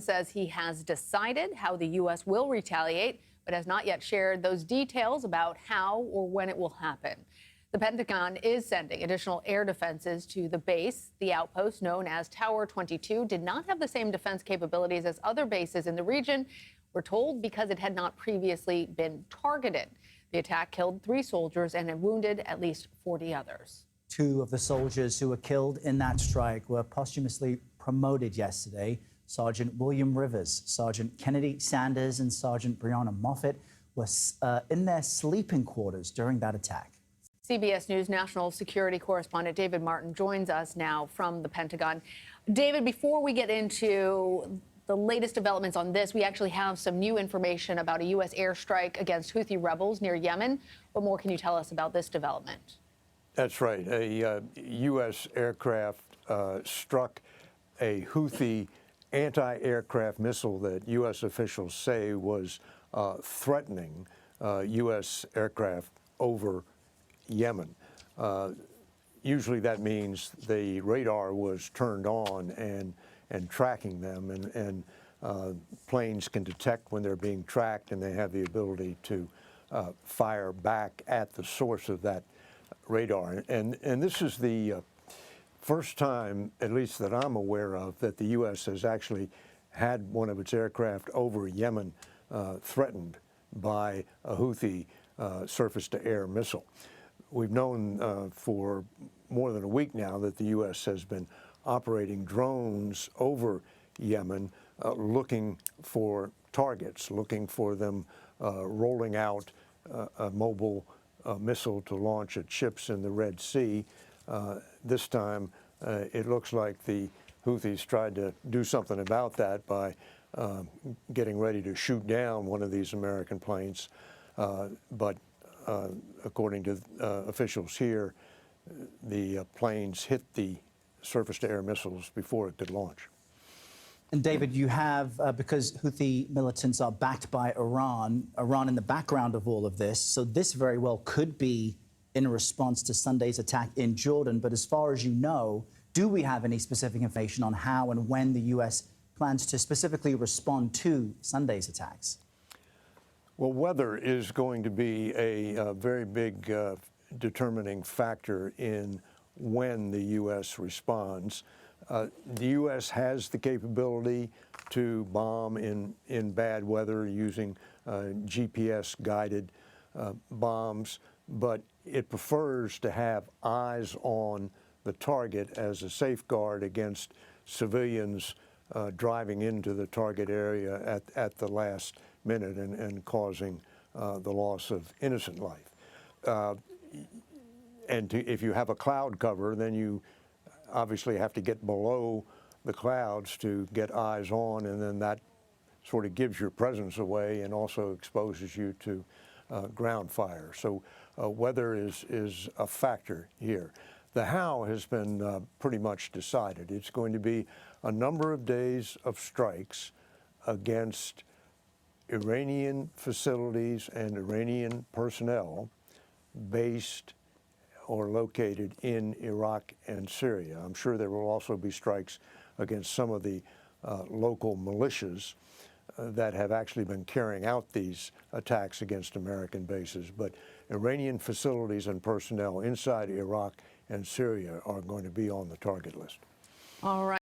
says he has decided how the U.S. will retaliate, but has not yet shared those details about how or when it will happen. The Pentagon is sending additional air defenses to the base. The outpost, known as Tower 22, did not have the same defense capabilities as other bases in the region. We're told because it had not previously been targeted. The attack killed 3 soldiers and wounded at least 40 others. 2 of the soldiers who were killed in that strike were posthumously promoted yesterday. Sergeant William Rivers, Sergeant Kennedy Sanders, and Sergeant Breonna Moffett were in their sleeping quarters during that attack. CBS News national security correspondent David Martin joins us now from the Pentagon. David, before we get into the latest developments on this, we actually have some new information about a U.S. airstrike against Houthi rebels near Yemen. What more can you tell us about this development? That's right. A U.S. aircraft struck a Houthi anti-aircraft missile that U.S. officials say was threatening U.S. aircraft over Yemen. Usually that means the radar was turned on and tracking them, and planes can detect when they're being tracked, and they have the ability to fire back at the source of that radar. And this is the first time, at least that I'm aware of, that the U.S. has actually had one of its aircraft over Yemen threatened by a Houthi surface-to-air missile. We've known for more than a week now that the U.S. has been operating drones over Yemen, looking for targets, looking for them rolling out a mobile missile to launch at ships in the Red Sea. This time, it looks like the Houthis tried to do something about that by getting ready to shoot down one of these American planes. But according to officials here, the planes hit the surface-to-air missiles before it could launch. And David, you have, because Houthi militants are backed by Iran in the background of all of this, so this very well could be in response to Sunday's attack in Jordan. But as far as you know, do we have any specific information on how and when the U.S. plans to specifically respond to Sunday's attacks? Well, weather is going to be a very big determining factor in when the U.S. responds. The U.S. has the capability to bomb in bad weather using GPS-guided bombs, but it prefers to have eyes on the target as a safeguard against civilians driving into the target area at the last minute and causing the loss of innocent life. And if you have a cloud cover, then you obviously have to get below the clouds to get eyes on, and then that sort of gives your presence away and also exposes you to ground fire. So weather is a factor here. The how has been pretty much decided. It's going to be a number of days of strikes against Iranian facilities and Iranian personnel based or located in Iraq and Syria. I'm sure there will also be strikes against some of the local militias that have actually been carrying out these attacks against American bases. But Iranian facilities and personnel inside Iraq and Syria are going to be on the target list. All right.